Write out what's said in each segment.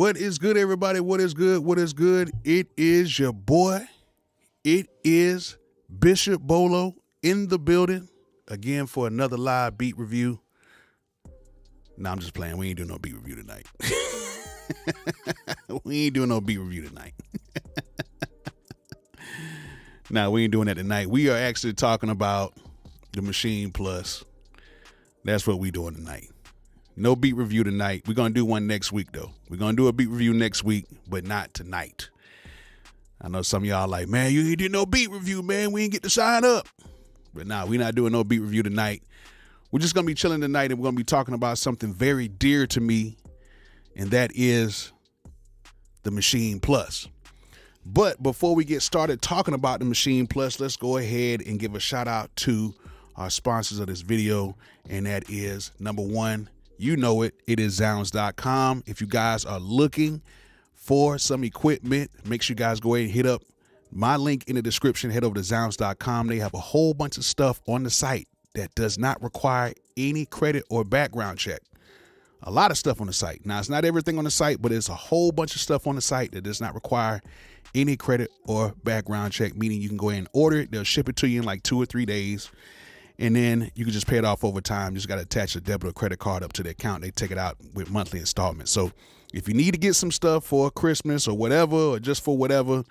What is good, everybody? What is good? What is good? It is your boy. It is Bishop Bolo in the building again for another live beat review. Nah, I'm just playing. We ain't doing no beat review tonight. We ain't doing no beat review tonight. Nah, we ain't doing that tonight. We are actually talking about the Maschine Plus. That's what we doing tonight. No beat review tonight. We're going to do one next week, though. We're going to do a beat review next week, but not tonight. I know some of y'all like, man, you ain't did no beat review, man. We ain't get to sign up. But nah, we're not doing no beat review tonight. We're just going to be chilling tonight, and we're going to be talking about something very dear to me, and that is the Maschine Plus. But before we get started talking about the Maschine Plus, let's go ahead and give a shout out to our sponsors of this video, and that is number one, you know it is Zounds.com. If you guys are looking for some equipment, make sure you guys go ahead and hit up my link in the description. Head over to Zounds.com. They have a whole bunch of stuff on the site that does not require any credit or background check. A lot of stuff on the site. Now, it's not everything on the site, but it's a whole bunch of stuff on the site that does not require any credit or background check, meaning you can go ahead and order it. They'll ship it to you in like 2 or 3 days. And then you can just pay it off over time. You just got to attach a debit or credit card up to the account. They take it out with monthly installments. So if you need to get some stuff for Christmas or whatever, or just for whatever,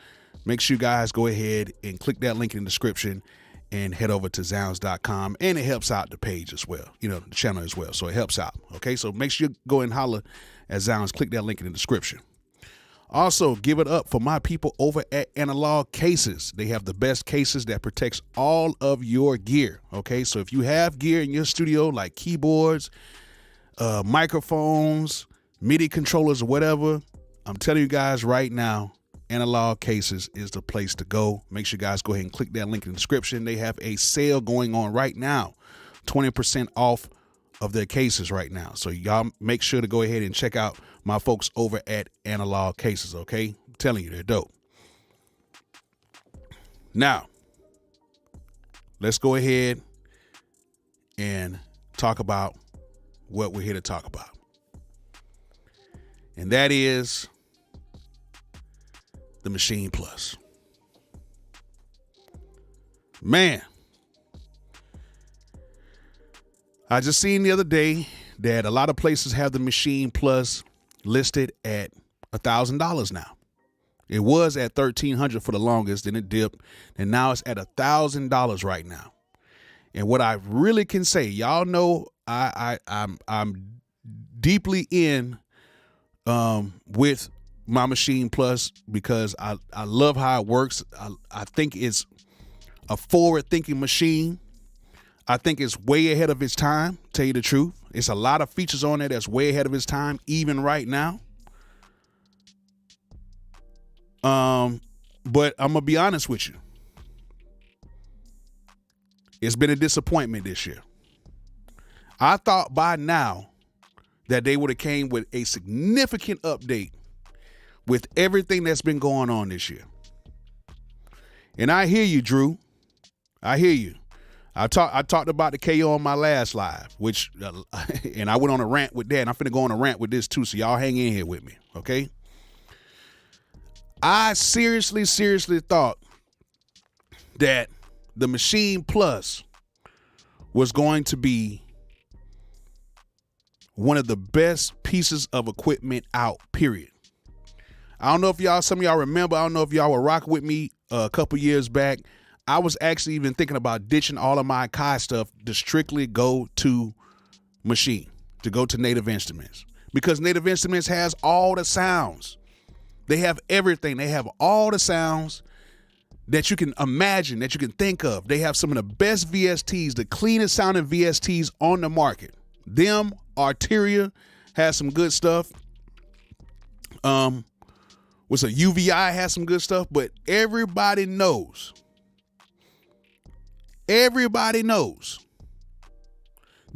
make sure you guys go ahead and click that link in the description and head over to Zounds.com. And it helps out the page as well, the channel as well. So it helps out. Okay, so make sure you go and holler at Zounds. Click that link in the description. Also, give it up for my people over at Analog Cases. They have the best cases that protects all of your gear. Okay, so if you have gear in your studio like keyboards, microphones, MIDI controllers, or whatever, I'm telling you guys right now, Analog Cases is the place to go. Make sure you guys go ahead and click that link in the description. They have a sale going on right now, 20% off of their cases right now. So y'all make sure to go ahead and check out my folks over at Analog Cases, okay? I'm telling you, they're dope. Now, let's go ahead and talk about what we're here to talk about. And that is the Maschine Plus. Man, I just seen the other day that a lot of places have the Maschine Plus listed at $1,000 now. It was at $1,300 for the longest, then it dipped, and now it's at $1,000 right now. And what I really can say, y'all know, I'm deeply in with my Maschine Plus because I love how it works. I think it's a forward-thinking machine. I think it's way ahead of its time, tell you the truth. It's a lot of features on there that's way ahead of its time, even right now. But I'm going to be honest with you. It's been a disappointment this year. I thought by now that they would have came with a significant update with everything that's been going on this year. And I hear you, Drew. I hear you. I talked about the KO on my last live, which, and I went on a rant with that, and I'm finna go on a rant with this too, so y'all hang in here with me, okay? I seriously thought that the Maschine Plus was going to be one of the best pieces of equipment out, period. I don't know if some of y'all remember, I don't know if y'all were rocking with me a couple years back. I was actually even thinking about ditching all of my Akai stuff to strictly go to Maschine, to go to Native Instruments, because Native Instruments has all the sounds. They have everything. They have all the sounds that you can imagine, that you can think of. They have some of the best VSTs, the cleanest sounding VSTs on the market. Them, Arteria has some good stuff. What's a UVI has some good stuff, but everybody knows that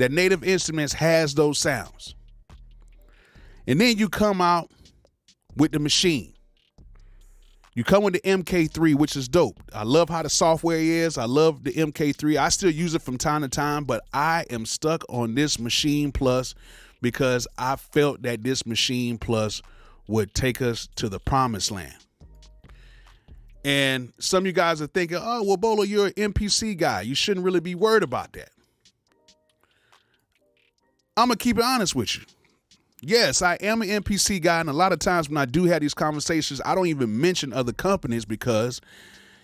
Native Instruments has those sounds. And then you come out with the Maschine. You come with the MK3, which is dope. I love how the software is. I love the MK3. I still use it from time to time, but I am stuck on this Maschine Plus because I felt that this Maschine Plus would take us to the promised land. And some of you guys are thinking, oh, well, Bolo, you're an MPC guy. You shouldn't really be worried about that. I'm going to keep it honest with you. Yes, I am an MPC guy. And a lot of times when I do have these conversations, I don't even mention other companies because,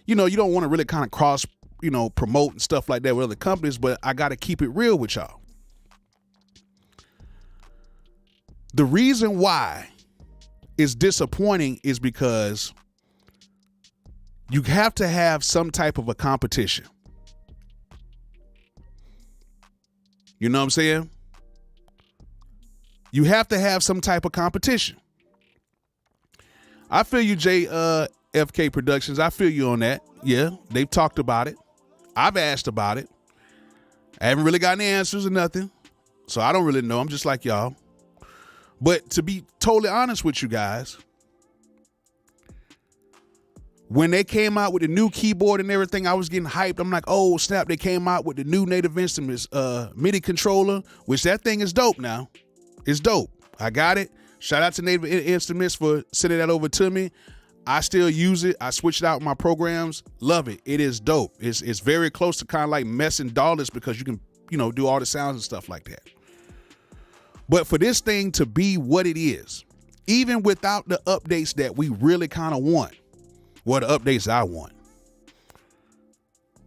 you don't want to really kind of cross, promote and stuff like that with other companies. But I got to keep it real with y'all. The reason why it's disappointing is because you have to have some type of a competition. You know what I'm saying? You have to have some type of competition. I feel you, JFK Productions. I feel you on that. Yeah, they've talked about it. I've asked about it. I haven't really gotten answers or nothing. So I don't really know. I'm just like y'all. But to be totally honest with you guys, when they came out with the new keyboard and everything, I was getting hyped. I'm like, oh, snap, they came out with the new Native Instruments MIDI controller, which that thing is dope now. It's dope. I got it. Shout out to Native Instruments for sending that over to me. I still use it. I switched it out in my programs. Love it. It is dope. It's very close to kind of like Mess and Dawless because you can, do all the sounds and stuff like that. But for this thing to be what it is, even without the updates that we really kind of want, well, the updates I want.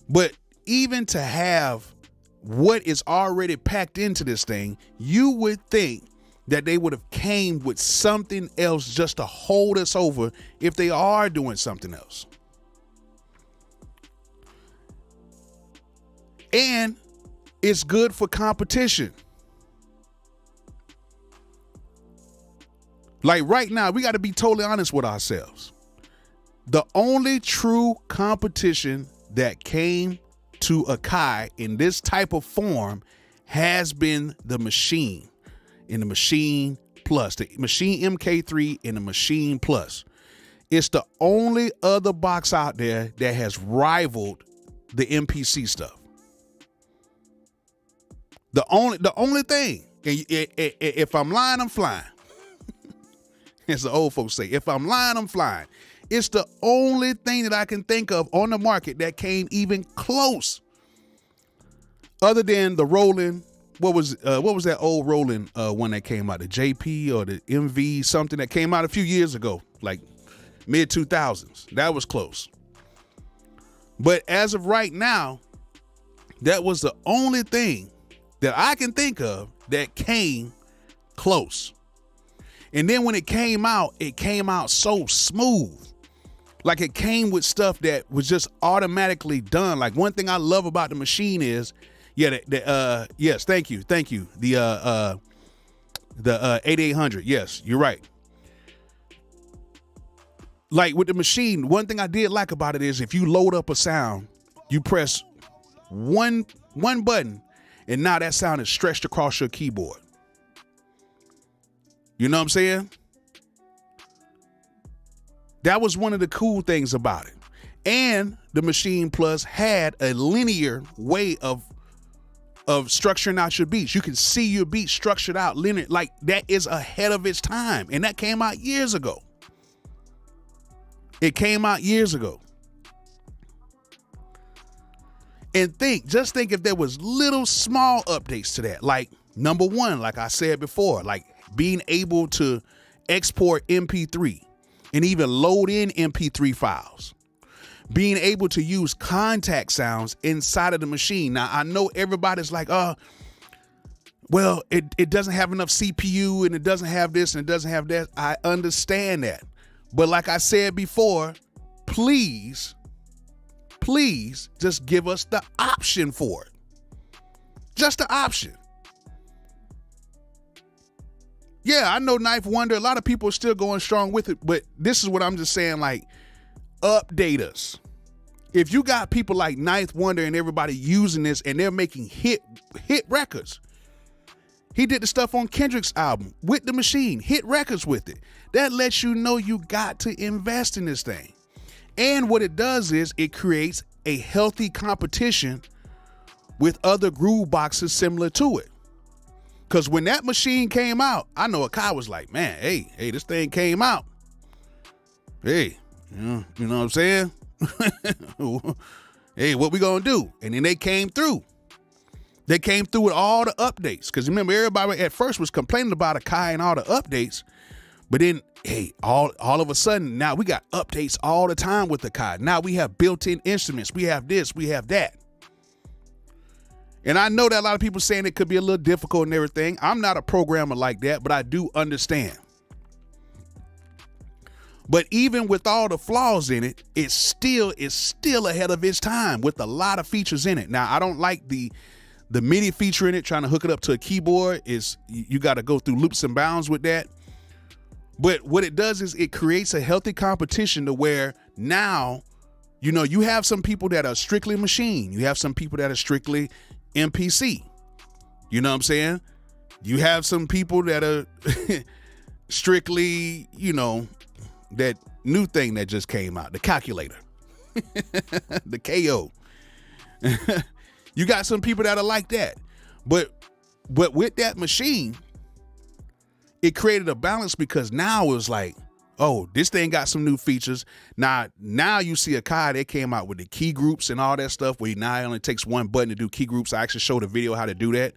But even to have what is already packed into this thing, you would think that they would have came with something else just to hold us over if they are doing something else. And it's good for competition. Like right now, we got to be totally honest with ourselves. The only true competition that came to Akai in this type of form has been the Maschine in the Maschine Plus, the Maschine MK3 and the Maschine Plus. It's the only other box out there that has rivaled the MPC stuff. The only thing, if I'm lying, I'm flying. As the old folks say, if I'm lying, I'm flying. It's the only thing that I can think of on the market that came even close. Other than the Roland, what was that old Roland one that came out, the JP or the MV something that came out a few years ago, like mid 2000s. That was close. But as of right now, that was the only thing that I can think of that came close. And then when it came out so smooth. Like it came with stuff that was just automatically done. Like one thing I love about the Maschine is, yes, thank you. The 8800, yes, you're right. Like with the Maschine, one thing I did like about it is if you load up a sound, you press one button, and now that sound is stretched across your keyboard. You know what I'm saying? That was one of the cool things about it. And the Maschine Plus had a linear way of structuring out your beats. You can see your beats structured out linear. Like that is ahead of its time. And that came out years ago. It came out years ago. And just think if there was little small updates to that. Like number one, like I said before, like being able to export MP3. And even load in MP3 files. Being able to use contact sounds inside of the machine. Now, I know everybody's like, well, it doesn't have enough CPU and it doesn't have this and it doesn't have that. I understand that. But like I said before, please just give us the option for it. Just the option. Yeah, I know Knife Wonder. A lot of people are still going strong with it, but this is what I'm just saying, like, update us. If you got people like Knife Wonder and everybody using this and they're making hit records. He did the stuff on Kendrick's album with the Maschine, hit records with it. That lets you know you got to invest in this thing. And what it does is it creates a healthy competition with other groove boxes similar to it. Because when that machine came out, I know Akai was like, man, hey, this thing came out. Hey, you know what I'm saying? Hey, what we gonna do? And then they came through. They came through with all the updates. Because remember, everybody at first was complaining about Akai and all the updates. But then, hey, all of a sudden, now we got updates all the time with Akai. Now we have built-in instruments. We have this, we have that. And I know that a lot of people saying it could be a little difficult and everything. I'm not a programmer like that, but I do understand. But even with all the flaws in it, it's still ahead of its time with a lot of features in it. Now, I don't like the MIDI feature in it, trying to hook it up to a keyboard. You got to go through loops and bounds with that. But what it does is it creates a healthy competition to where now, you have some people that are strictly machine. You have some people that are strictly MPC. You know what I'm saying? You have some people that are strictly, that new thing that just came out, the calculator, the KO. You got some people that are like that. But with that machine, it created a balance because now it was like, oh, this thing got some new features. Now you see Akai, they came out with the key groups and all that stuff where now it only takes one button to do key groups. I actually showed a video how to do that.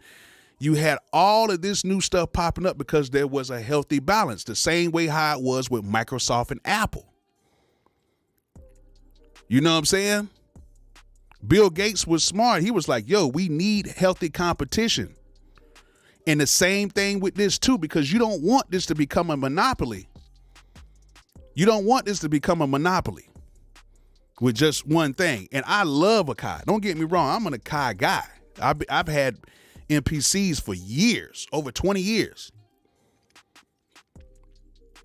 You had all of this new stuff popping up because there was a healthy balance, the same way how it was with Microsoft and Apple. You know what I'm saying? Bill Gates was smart. He was like, yo, we need healthy competition. And the same thing with this too, because you don't want this to become a monopoly. You don't want this to become a monopoly with just one thing. And I love Akai. Don't get me wrong. I'm an Akai guy. I've had MPCs for years, over 20 years.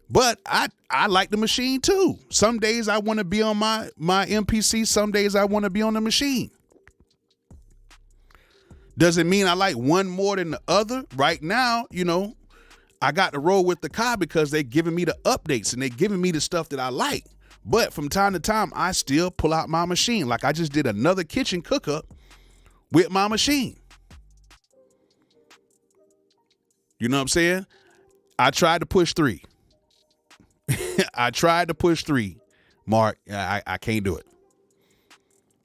But I like the machine too. Some days I want to be on my MPC. Some days I want to be on the machine. Doesn't mean I like one more than the other. Right now, I got to roll with the Akai because they're giving me the updates and they're giving me the stuff that I like. But from time to time, I still pull out my machine. Like I just did another kitchen cook-up with my machine. You know what I'm saying? I tried to push 3. I tried to push 3, Mark. I can't do it.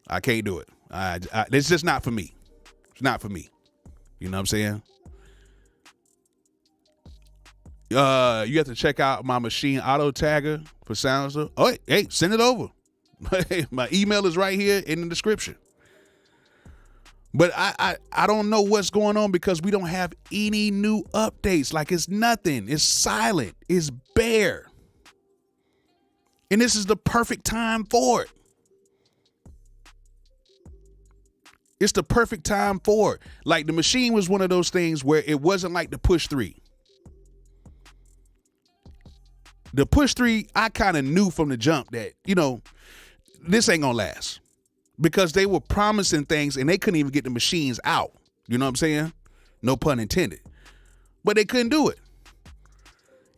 I can't do it. It's just not for me. It's not for me. You know what I'm saying? You have to check out my machine auto tagger for sounds. Oh, hey, send it over. My email is right here in the description. But I don't know what's going on because we don't have any new updates. Like it's nothing. It's silent. It's bare. And this is the perfect time for it. It's the perfect time for it. Like the machine was one of those things where it wasn't like the push 3. The push 3, I kind of knew from the jump that, this ain't gonna last. Because they were promising things and they couldn't even get the machines out. You know what I'm saying? No pun intended. But they couldn't do it.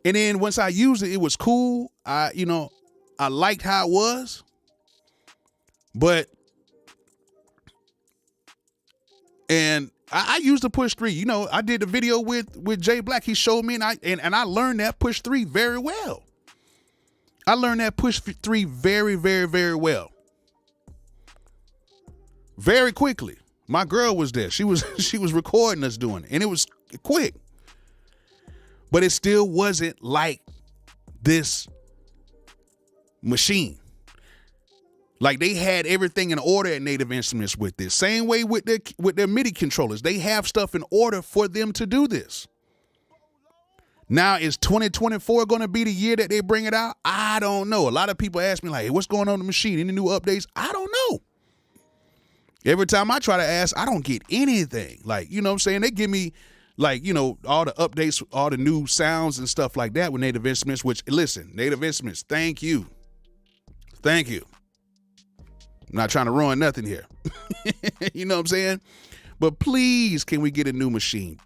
And then once I used it, it was cool. I liked how it was. But I used the push 3. I did the video with Jay Black. He showed me and I learned that push 3 very well. I learned that push 3 very, very, very well. Very quickly. My girl was there. She was recording us doing it. And it was quick. But it still wasn't like this machine. Like they had everything in order at Native Instruments with this. Same way with their MIDI controllers. They have stuff in order for them to do this. Now, is 2024 going to be the year that they bring it out? I don't know. A lot of people ask me like, hey, what's going on in the machine? Any new updates? I don't know. Every time I try to ask, I don't get anything. Like, you know what I'm saying? They give me like, all the updates, all the new sounds and stuff like that with Native Instruments, which, listen, Native Instruments, thank you. Thank you. I'm not trying to ruin nothing here. You know what I'm saying? But please, can we get a new machine?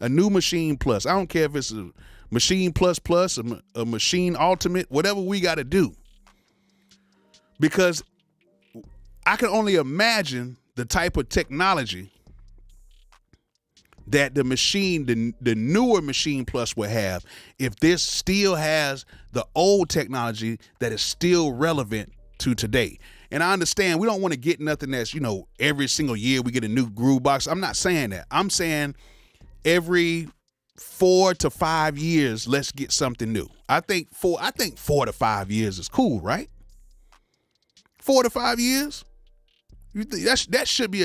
A new Maschine Plus. I don't care if it's a Maschine Plus Plus, a Maschine Ultimate, whatever we got to do. Because I can only imagine the type of technology that the machine, the newer Maschine Plus will have if this still has the old technology that is still relevant to today. And I understand we don't want to get nothing that's, every single year we get a new groove box. I'm not saying that. I'm saying every 4 to 5 years, let's get something new. I think 4 to 5 years is cool, right? 4 to 5 years? You think that should be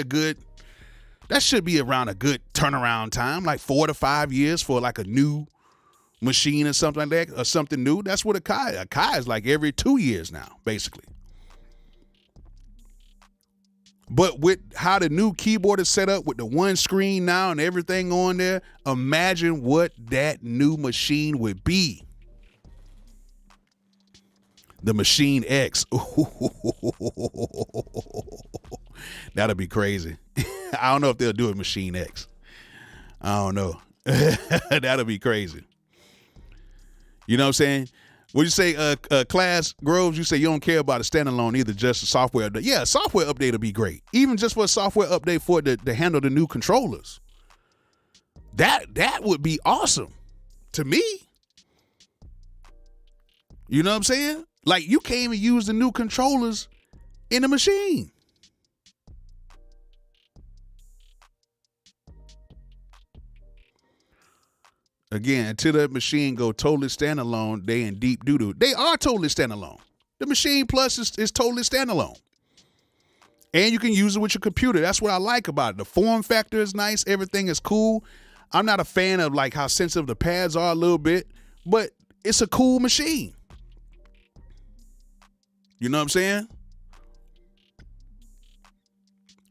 around a good turnaround time, like 4 to 5 years for like a new machine or something like that, or something new. That's what a Kai is like every 2 years now, basically. But with how the new keyboard is set up with the one screen now and everything on there, imagine what that new machine would be. The Maschine X. That'll be crazy. I don't know if they'll do a Maschine X. I don't know. That'll be crazy. You know what I'm saying? What you say, Class Groves, you say you don't care about a standalone either, just a software update. Yeah, a software update will be great. Even just for a software update for to handle the new controllers. That would be awesome to me. You know what I'm saying? Like, you can't even use the new controllers in the machine. Again, until the machine go totally standalone, they in deep doo-doo. They are totally standalone. The Maschine Plus is totally standalone. And you can use it with your computer. That's what I like about it. The form factor is nice. Everything is cool. I'm not a fan of like how sensitive the pads are a little bit, but it's a cool machine. You know what I'm saying?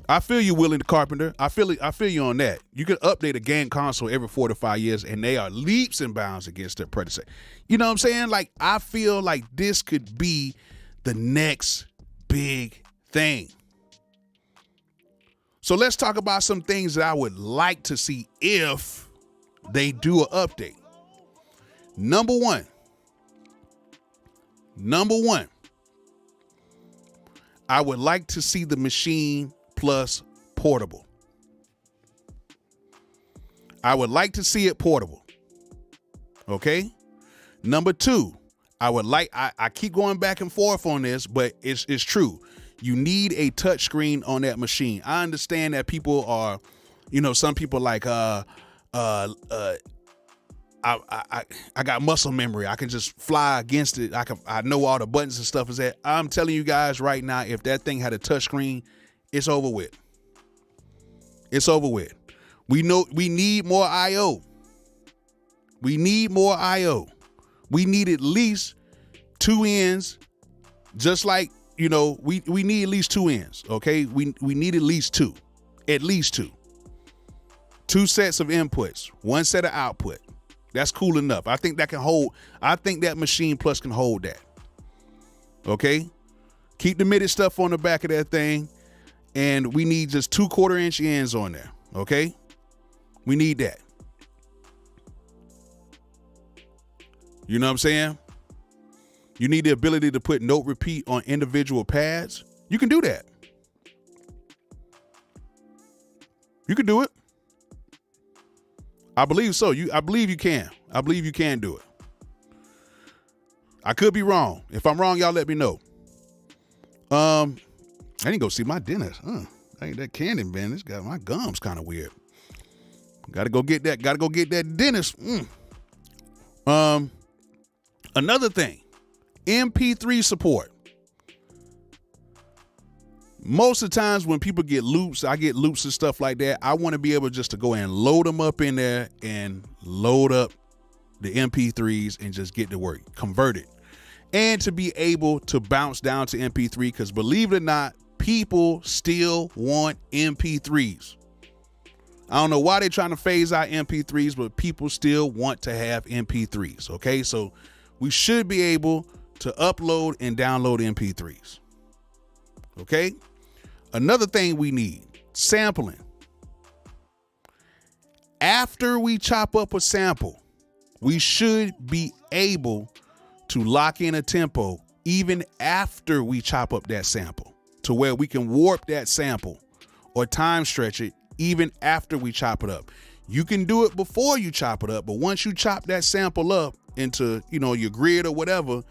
I feel you, Willie the Carpenter. I feel you on that. You can update a game console every 4 to 5 years, and they are leaps and bounds against their predecessor. You know what I'm saying? Like, I feel like this could be the next big thing. So let's talk about some things that I would like to see if they do an update. Number one, I would like to see the Maschine Plus portable. I would like to see it portable. Okay. Number two, I keep going back and forth on this, but it's true. You need a touch screen on that machine. I understand that people are, some people like, I got muscle memory. I can just fly against it. I know all the buttons and stuff is that. I'm telling you guys right now, if that thing had a touch screen, it's over with. It's over with. We need more I/O. We need more I/O. We need at least 2 ends, just like, we need at least 2 ends, okay? We need at least 2. At least 2. 2 sets of inputs, 1 set of output. That's cool enough. I think that Maschine Plus can hold that. Okay? Keep the MIDI stuff on the back of that thing. And we need just 2 1/4-inch ends on there. Okay? We need that. You know what I'm saying? You need the ability to put note repeat on individual pads. You can do that. You can do it. I believe so. I believe you can. I believe you can do it. I could be wrong. If I'm wrong, y'all let me know. I didn't go see my dentist. I ain't that candy, man. This guy, my gums kind of weird. Gotta go get that dentist. Another thing, MP3 support. Most of the times when people get loops, I get loops and stuff like that. I want to be able just to go and load them up in there and load up the MP3s and just get to work, convert it. And to be able to bounce down to MP3, because believe it or not, people still want MP3s. I don't know why they're trying to phase out MP3s, but people still want to have MP3s. Okay, so we should be able to upload and download MP3s. Okay, another thing we need, sampling. After we chop up a sample, we should be able to lock in a tempo even after we chop up that sample, to where we can warp that sample or time stretch it even after we chop it up. You can do it before you chop it up, but once you chop that sample up into, your grid or whatever,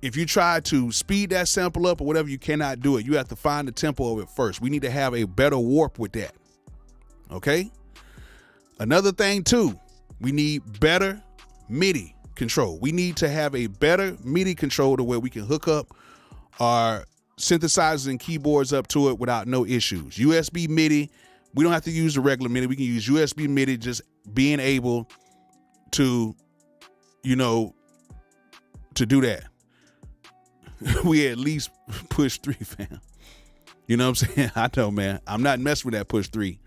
if you try to speed that sample up or whatever, you cannot do it. You have to find the tempo of it first. We need to have a better warp with that. Okay? Another thing too, we need better MIDI control. We need to have a better MIDI controller where we can hook up our synthesizers and keyboards up to it without no issues. USB MIDI, we don't have to use the regular MIDI. We can use USB MIDI, just being able to, to do that. We at least push 3, fam. You know what I'm saying? I know, man. I'm not messing with that push 3.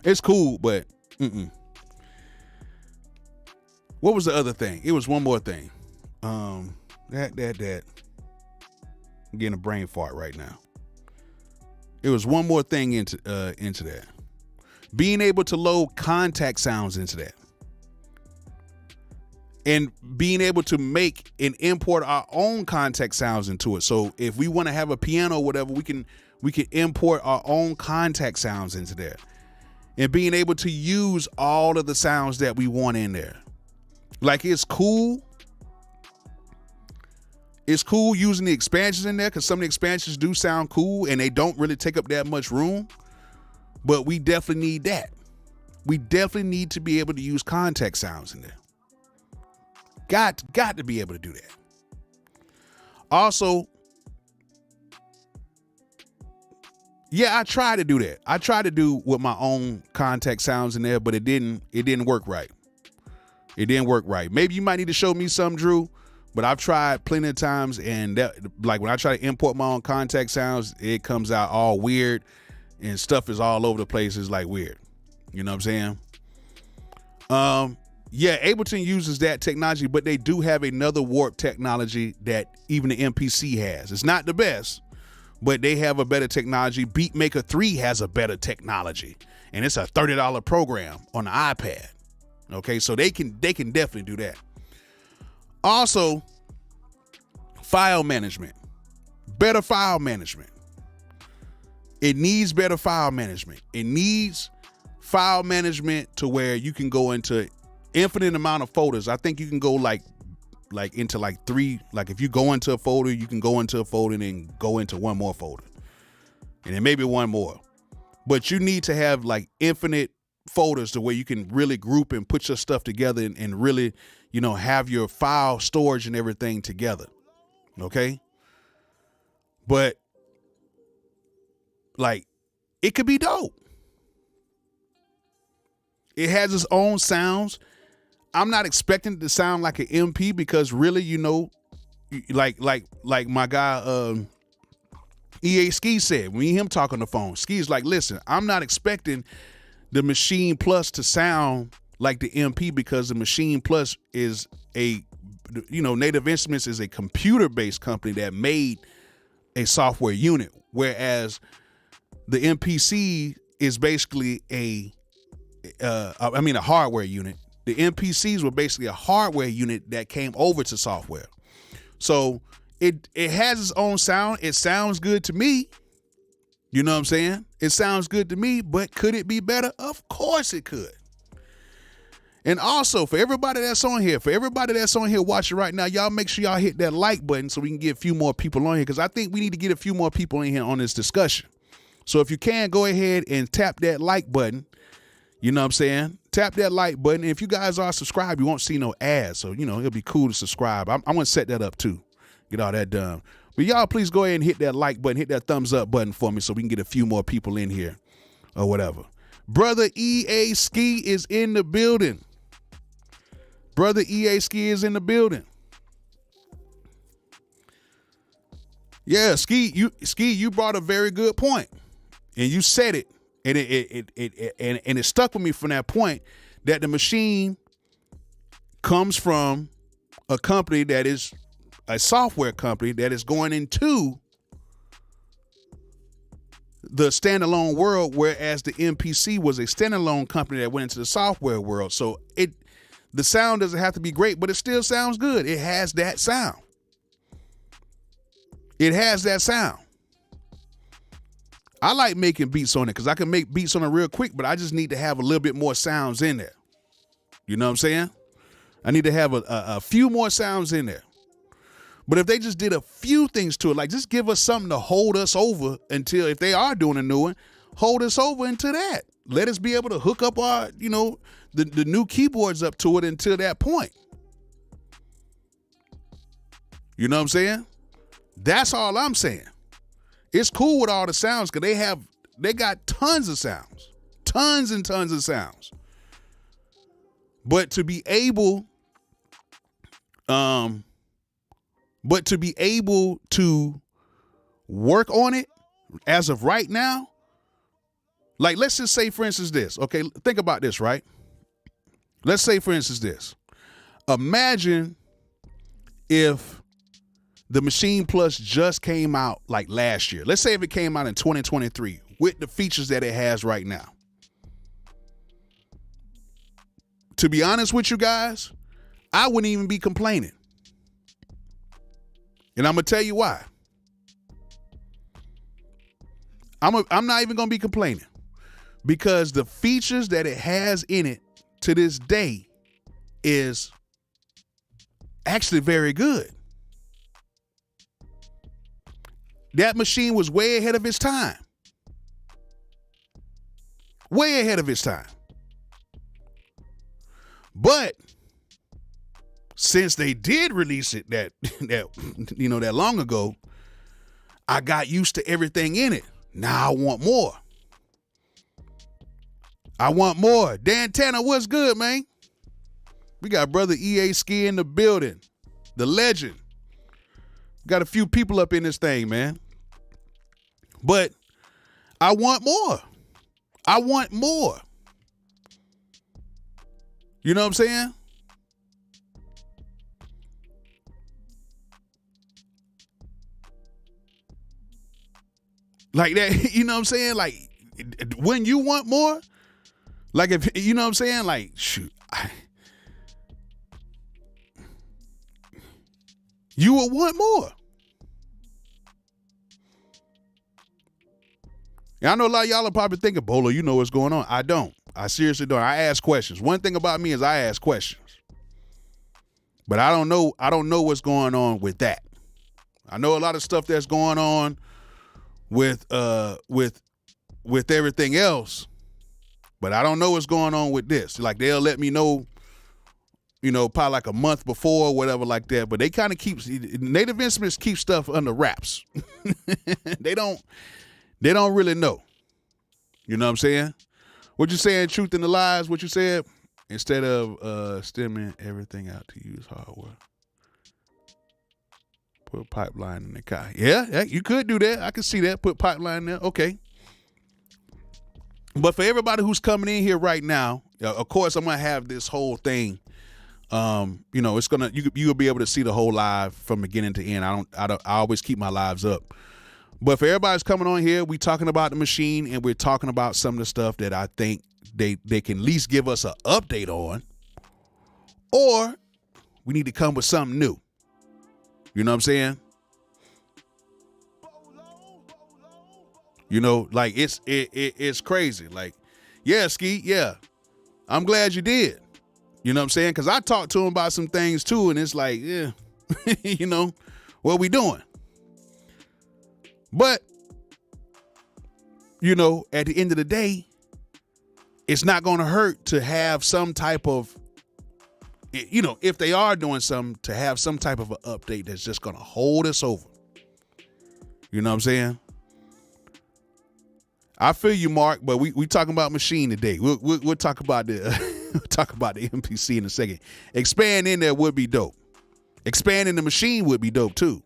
It's cool, but What was the other thing? It was one more thing. I'm getting a brain fart right now. It was one more thing into that. Being able to load contact sounds into that. And being able to make and import our own contact sounds into it. So if we want to have a piano or whatever, we can import our own contact sounds into there. And being able to use all of the sounds that we want in there. Like, it's cool. It's cool using the expansions in there, because some of the expansions do sound cool and they don't really take up that much room. But we definitely need that. We definitely need to be able to use contact sounds in there. Got to be able to do that. Also, yeah, I tried to do that. I tried to do with my own contact sounds in there, but it didn't work right. It didn't work right. Maybe you might need to show me some, Drew, but I've tried plenty of times, and that, like, when I try to import my own contact sounds, it comes out all weird and stuff is all over the place. It's like weird. You know what I'm saying? Yeah, Ableton uses that technology, but they do have another warp technology that even the MPC has. It's not the best, but they have a better technology. Beatmaker 3 has a better technology, and it's a $30 program on the iPad. Okay, so they can definitely do that. Also, file management. Better file management. It needs better file management. It needs file management to where you can go into infinite amount of folders. I think you can go like into like 3. Like, if you go into a folder, you can go into a folder and then go into one more folder. And then maybe one more. But you need to have like infinite folders to where you can really group and put your stuff together and really, have your file storage and everything together. Okay? But like, it could be dope. It has its own sounds. I'm not expecting it to sound like an MP, because really, like my guy EA Ski said, when him talk on the phone, Ski's like, listen, I'm not expecting the Maschine Plus to sound like the MP, because the Maschine Plus is Native Instruments is a computer-based company that made a software unit, whereas the MPC is basically a hardware unit. The MPCs were basically a hardware unit that came over to software. So it has its own sound. It sounds good to me. You know what I'm saying? It sounds good to me, but could it be better? Of course it could. And also, for everybody that's on here watching right now, y'all make sure y'all hit that like button so we can get a few more people on here, because I think we need to get a few more people in here on this discussion. So if you can, go ahead and tap that like button. You know what I'm saying? Tap that like button. And if you guys are subscribed, you won't see no ads. So, it'll be cool to subscribe. I'm going to set that up too. Get all that done. But y'all, please go ahead and hit that like button, hit that thumbs up button for me so we can get a few more people in here or whatever. Brother EA Ski is in the building. Brother EA Ski is in the building. Yeah, Ski, you brought a very good point. And you said it. And it stuck with me from that point, that the Maschine comes from a company that is a software company that is going into the standalone world, whereas the MPC was a standalone company that went into the software world. So the sound doesn't have to be great, but it still sounds good. It has that sound. It has that sound. I like making beats on it because I can make beats on it real quick, but I just need to have a little bit more sounds in there. You know what I'm saying? I need to have a few more sounds in there. But if they just did a few things to it, like just give us something to hold us over until, if they are doing a new one, hold us over into that. Let us be able to hook up our, the new keyboards up to it until that point. You know what I'm saying? That's all I'm saying. It's cool with all the sounds because they got tons of sounds, tons and tons of sounds. But to be able, to work on it as of right now, like let's just say, for instance, this. Okay, think about this, right? Let's say, for instance, this. Imagine if the Maschine Plus just came out like last year. Let's say if it came out in 2023 with the features that it has right now. To be honest with you guys, I wouldn't even be complaining. And I'm going to tell you why. I'm not even going to be complaining because the features that it has in it to this day is actually very good. That machine was way ahead of its time. Way ahead of its time. But since they did release it that long ago, I got used to everything in it. Now I want more. I want more. Dan Tanner, what's good, man? We got brother EA Ski in the building. The legend. Got a few people up in this thing, man. But I want more. I want more. You know what I'm saying? Like that, you know what I'm saying? Like when you want more, like if, you know what I'm saying? Like, shoot. You will want more. And I know a lot of y'all are probably thinking, Bolo, you know what's going on. I don't. I seriously don't. I ask questions. One thing about me is I ask questions. But I don't know what's going on with that. I know a lot of stuff that's going on with everything else, but I don't know what's going on with this. Like they'll let me know, probably like a month before or whatever like that. But they kind of Native Instruments keep stuff under wraps. They don't really know. You know what I'm saying? What you saying, Truth in the Lies, what you said? Instead of stemming everything out to use hardware. Put pipeline in the car. Yeah, you could do that. I can see that. Put pipeline there. Okay. But for everybody who's coming in here right now, of course, I'm going to have this whole thing. It's going to, you'll be able to see the whole live from beginning to end. I always keep my lives up. But for everybody's coming on here, we talking about the machine and we're talking about some of the stuff that I think they can at least give us an update on, or we need to come with something new. You know what I'm saying? Like it's crazy. Like, yeah, Ski, yeah. I'm glad you did. You know what I'm saying? Because I talked to him about some things too, and it's like, yeah, what we doing? But, at the end of the day, it's not going to hurt to have some type of, if they are doing something, to have some type of an update that's just going to hold us over. You know what I'm saying? I feel you, Mark, but we talking about machine today. We'll talk about the MPC in a second. Expand in there would be dope. Expanding the machine would be dope too.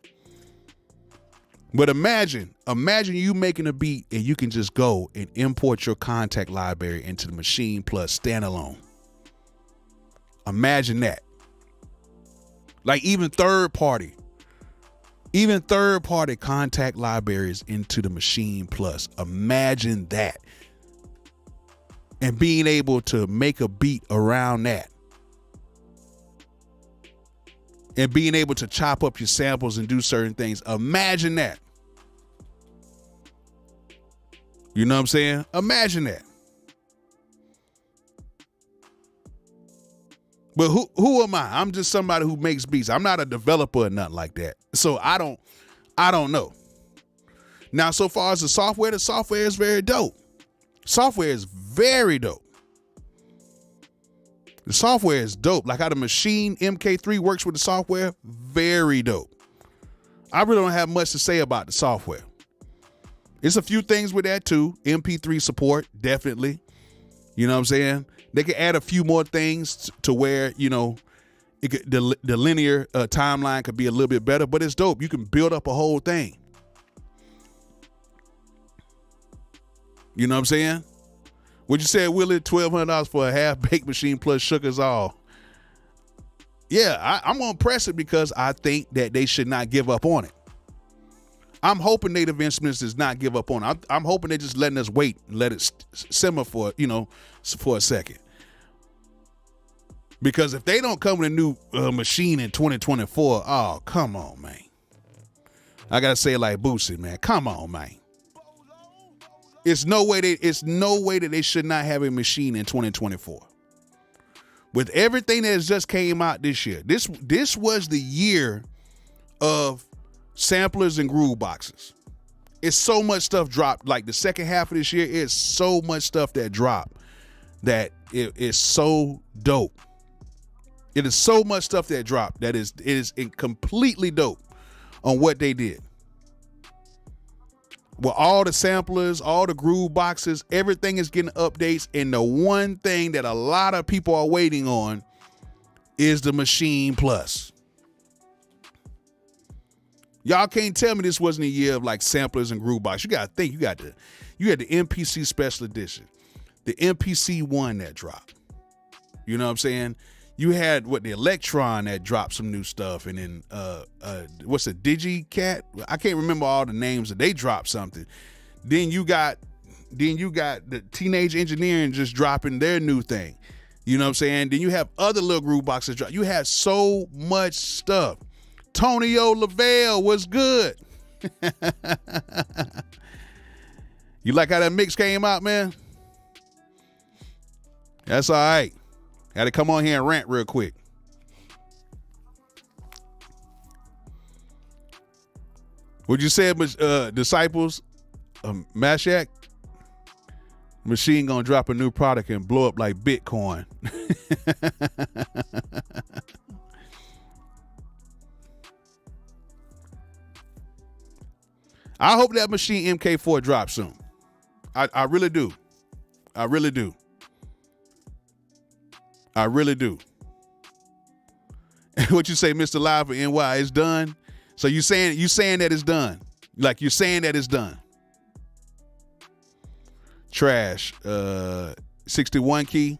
But imagine you making a beat and you can just go and import your contact library into the Maschine Plus Standalone. Imagine that. Like even third party contact libraries into the Maschine Plus. Imagine that. And being able to make a beat around that. And being able to chop up your samples and do certain things. Imagine that. You know what I'm saying? Imagine that. But who am I? I'm just somebody who makes beats. I'm not a developer or nothing like that. So I don't know. Now, so far as the software is very dope. Software is very dope. The software is dope. Like how the Maschine MK3 works with the software, very dope. I really don't have much to say about the software. It's a few things with that too. MP3 support, definitely. You know what I'm saying? They could add a few more things to where, you know, the linear timeline could be a little bit better, but it's dope. You can build up a whole thing. You know what I'm saying? What you said, Willie, $1,200 for a half-baked Maschine Plus shook us all. Yeah, I'm going to press it because I think that they should not give up on it. I'm hoping Native Instruments does not give up on it. I'm hoping they're just letting us wait and let it simmer for a second. Because if they don't come with a new machine in 2024, oh, come on, man. I got to say it like Boosie, man. Come on, man. It's no way that they should not have a machine in 2024. With everything that has just came out this year, this was the year of samplers and groove boxes. It's so much stuff dropped. Like the second half of this year, it's so much stuff that dropped that it is so dope. It is so much stuff that dropped that it is completely dope on what they did. Well, all the samplers, all the groove boxes, everything is getting updates. And the one thing that a lot of people are waiting on is the Maschine Plus. Y'all can't tell me this wasn't a year of like samplers and groove boxes. You got to think, you had the MPC Special Edition, the MPC 1 that dropped. You know what I'm saying? You had the Electron that dropped some new stuff, and then what's the DigiCat? I can't remember all the names, but they dropped something. Then you got the Teenage Engineering just dropping their new thing. You know what I'm saying? Then you have other little groove boxes drop. You have so much stuff. Tonio Lavelle was good. You like how that mix came out, man? That's all right. Had to come on here and rant real quick. Would you say, Disciples, Mashak? Machine gonna drop a new product and blow up like Bitcoin. I hope that Maschine MK4 drops soon. I really do. I really do. I really do. What you say, Mr. Live for NY, it's done? So you saying that it's done. Like you're saying that it's done. Trash. 61 key.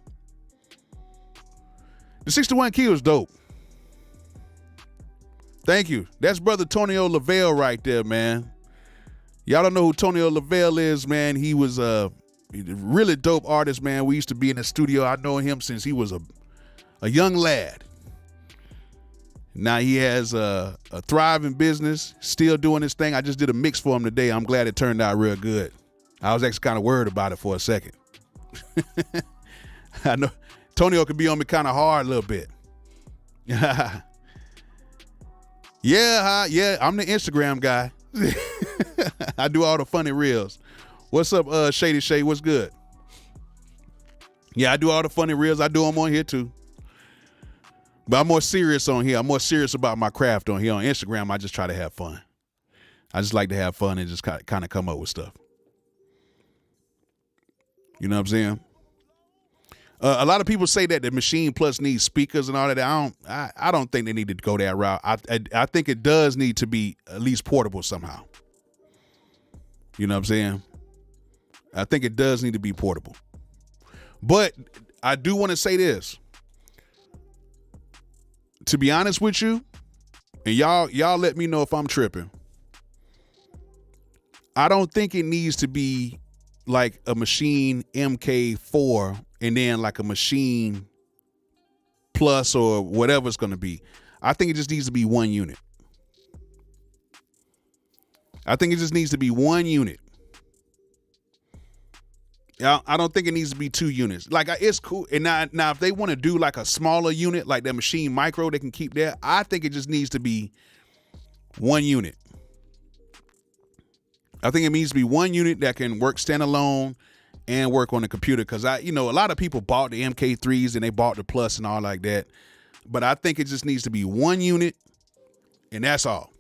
The 61 key was dope. Thank you. That's brother Tonio Lavelle right there, man. Y'all don't know who Tonio Lavelle is, man. He was a really dope artist, man. We used to be in the studio. I know him since he was a young lad. Now he has a thriving business, still doing his thing. I just did a mix for him today. I'm glad it turned out real good. I was actually kind of worried about it for a second. I know Tonio could be on me kind of hard a little bit. Yeah, I'm the Instagram guy. I do all the funny reels. What's up, Shady Shay? What's good? Yeah, I do all the funny reels. I do them on here too. But I'm more serious on here. I'm more serious about my craft on here. On Instagram, I just try to have fun. I just like to have fun and just kind of come up with stuff. You know what I'm saying? A lot of people say that the Maschine Plus needs speakers and all that. I don't think they need to go that route. I think it does need to be at least portable somehow. You know what I'm saying? I think it does need to be portable. But I do want to say this. To be honest with you, and y'all let me know if I'm tripping. I don't think it needs to be like a Maschine MK4 and then like a Maschine Plus or whatever it's going to be. I think it just needs to be one unit. I think it just needs to be one unit. I don't think it needs to be 2 units. Like, it's cool. And now if they want to do like a smaller unit, like that Maschine Micro, they can keep that. I think it just needs to be 1 unit. I think it needs to be 1 unit that can work standalone and work on the computer. Because a lot of people bought the MK3s and they bought the Plus and all like that. But I think it just needs to be 1 unit, and that's all.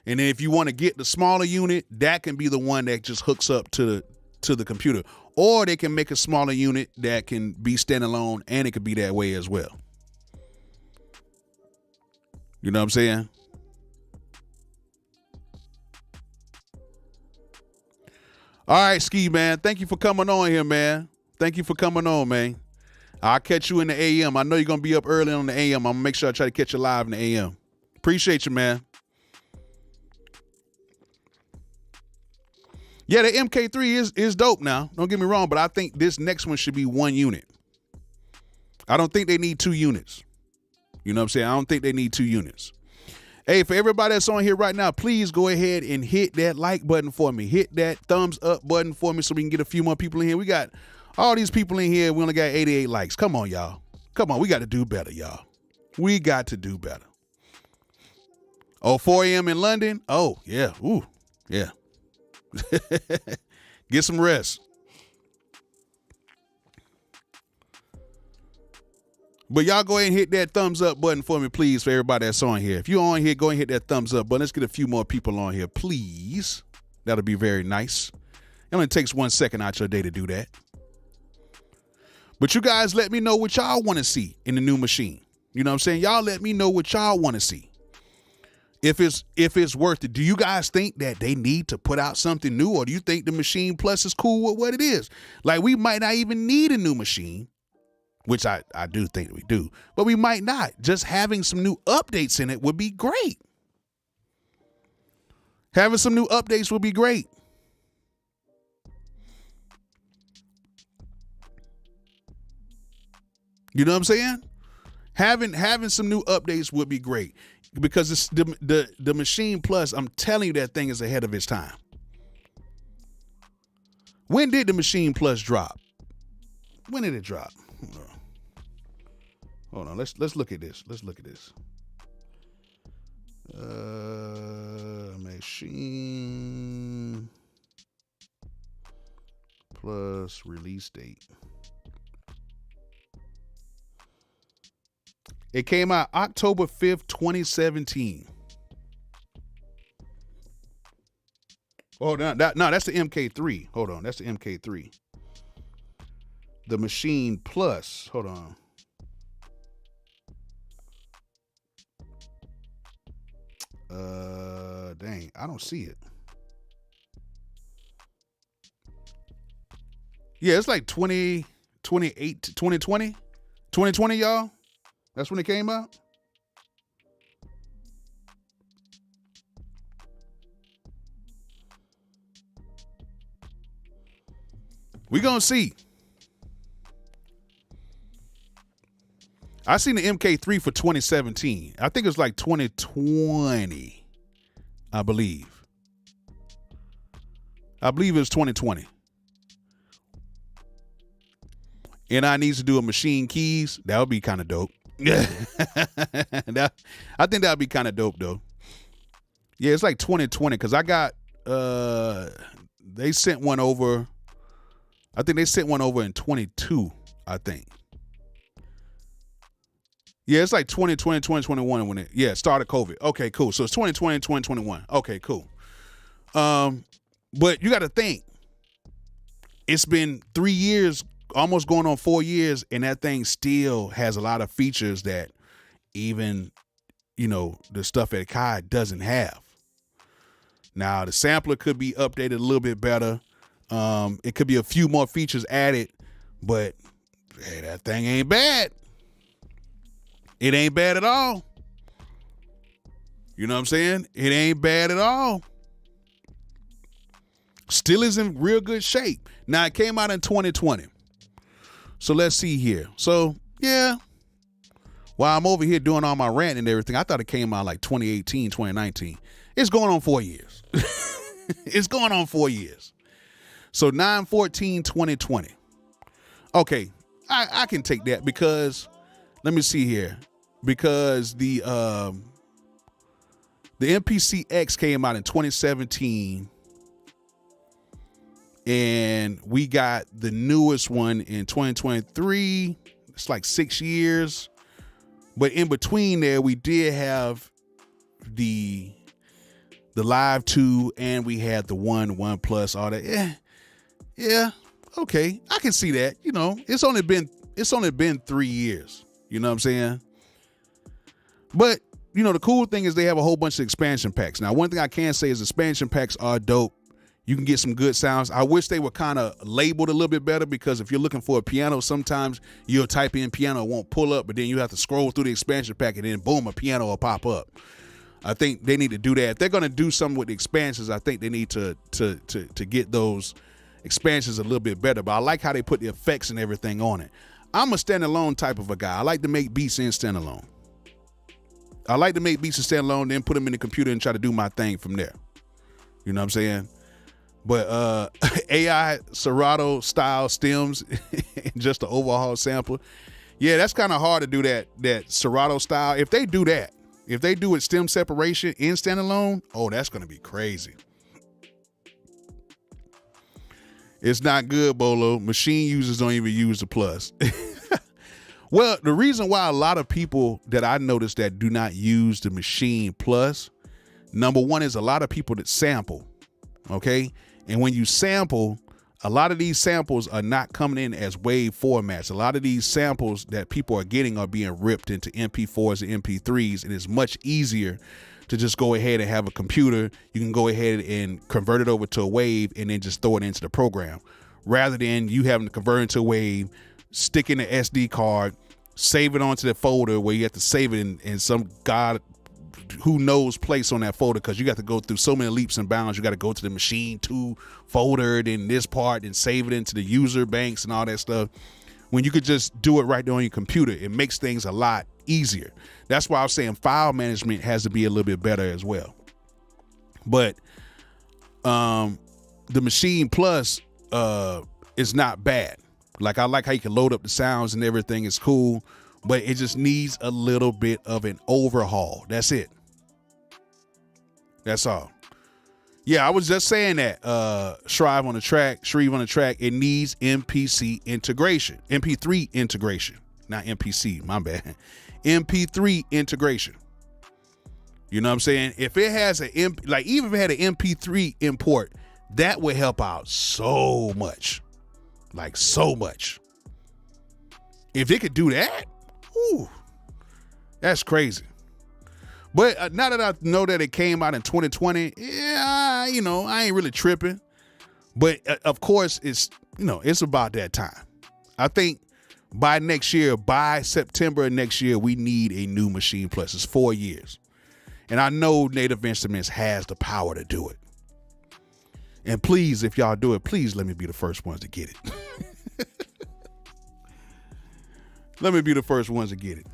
And then if you want to get the smaller unit, that can be the one that just hooks up to the computer. Or they can make a smaller unit that can be standalone, and it could be that way as well. You know what I'm saying? All right, Ski Man. Thank you for coming on here, man. Thank you for coming on, man. I'll catch you in the AM. I know you're going to be up early on the AM. I'm going to make sure I try to catch you live in the AM. Appreciate you, man. Yeah, the MK3 is dope now. Don't get me wrong, but I think this next one should be 1 unit. I don't think they need 2 units. You know what I'm saying? I don't think they need 2 units. Hey, for everybody that's on here right now, please go ahead and hit that like button for me. Hit that thumbs up button for me so we can get a few more people in here. We got all these people in here. We only got 88 likes. Come on, y'all. Come on. We got to do better, y'all. We got to do better. Oh, 4 a.m. in London? Oh, yeah. Ooh, yeah. Get some rest. But y'all go ahead and hit that thumbs up button for me, please, for everybody that's on here. If you're on here, go ahead and hit that thumbs up button. Let's get a few more people on here, please. That'll be very nice. It only takes 1 second out your day to do that. But you guys let me know what y'all want to see in the new machine. You know what I'm saying? Y'all let me know what y'all want to see. If it's worth it. Do you guys think that they need to put out something new, or do you think the Maschine Plus is cool with what it is? Like, we might not even need a new machine, which I do think we do, but we might not. Just having some new updates in it would be great. Having some new updates would be great. You know what I'm saying? Having some new updates would be great, because it's the Maschine Plus, I'm telling you, that thing is ahead of its time. When did the Maschine Plus drop? When did it drop? Hold on. Let's look at this. Let's look at this. Maschine Plus release date. It came out October 5th, 2017. Oh, no, that's the MK3. Hold on. That's the MK3. The Maschine Plus. Hold on. Dang, I don't see it. Yeah, it's like 2020, y'all. That's when it came out. We gonna see. I seen the MK3 for 2017. I think it was like 2020, I believe. I believe it was 2020. And I needs to do a machine keys. That would be kind of dope. Yeah. I think that would be kind of dope, though. Yeah, it's like 2020, because I got, they sent one over. I think they sent one over in 22, I think. Yeah, it's like 2020, 2021 when it started COVID. Okay, cool. So it's 2020, 2021. Okay, cool. But you got to think, it's been 3 years, almost going on 4 years, and that thing still has a lot of features that even, the stuff at Kai doesn't have. Now, the sampler could be updated a little bit better. It could be a few more features added, but hey, that thing ain't bad. It ain't bad at all. You know what I'm saying? It ain't bad at all. Still is in real good shape. Now, it came out in 2020. So let's see here. So, yeah. While I'm over here doing all my rant and everything, I thought it came out like 2018, 2019. It's going on 4 years. It's going on 4 years. So 9/14/2020. Okay, I can take that because let me see here. Because the MPC-X came out in 2017, and we got the newest one in 2023. It's like 6 years, but in between there, we did have the Live 2, and we had the One Plus, all that. Yeah, okay, I can see that. You know, it's only been 3 years. You know what I'm saying? But, you know, the cool thing is they have a whole bunch of expansion packs. Now, one thing I can say is expansion packs are dope. You can get some good sounds. I wish they were kind of labeled a little bit better, because if you're looking for a piano, sometimes you'll type in piano, it won't pull up, but then you have to scroll through the expansion pack, and then boom, a piano will pop up. I think they need to do that. If they're going to do something with the expansions, I think they need to get those expansions a little bit better. But I like how they put the effects and everything on it. I'm a standalone type of a guy. I like to make beats in standalone. I like to make beats in standalone, then put them in the computer and try to do my thing from there. You know what I'm saying? But AI Serato style stems and just the overhaul sampler. Yeah, that's kind of hard to do that Serato style. If they do that, if they do it stem separation in standalone, oh, that's going to be crazy. It's not good, Bolo. Machine users don't even use the Plus. Well, the reason why a lot of people that I noticed that do not use the Maschine Plus, number one is a lot of people that sample, okay? And when you sample, a lot of these samples are not coming in as wave formats. A lot of these samples that people are getting are being ripped into MP4s and MP3s, and it's much easier to just go ahead and have a computer. You can go ahead and convert it over to a wave and then just throw it into the program, rather than you having to convert it to a wave, stick in the SD card, save it onto the folder where you have to save it in some god who knows place on that folder, because you got to go through so many leaps and bounds. You got to go to the Maschine 2 folder, then this part, and save it into the user banks and all that stuff, when you could just do it right there on your computer. It makes things a lot easier. That's why I was saying file management has to be a little bit better as well. But the Maschine Plus is not bad. Like, I like how you can load up the sounds and everything is cool, but it just needs a little bit of an overhaul. That's it. That's all. Yeah, I was just saying that. Shreve on the track, it needs MPC integration. MP3 integration. Not MPC, my bad. MP3 integration. You know what I'm saying? If it has even if it had an MP3 import, that would help out so much. Like, so much. If it could do that, whew, that's crazy. But now that I know that it came out in 2020, yeah, you know, I ain't really tripping. But of course, it's about that time. I think by next year, by September of next year, we need a new Maschine Plus. It's 4 years. And I know Native Instruments has the power to do it. And please, if y'all do it, please let me be the first ones to get it. Let me be the first ones to get it.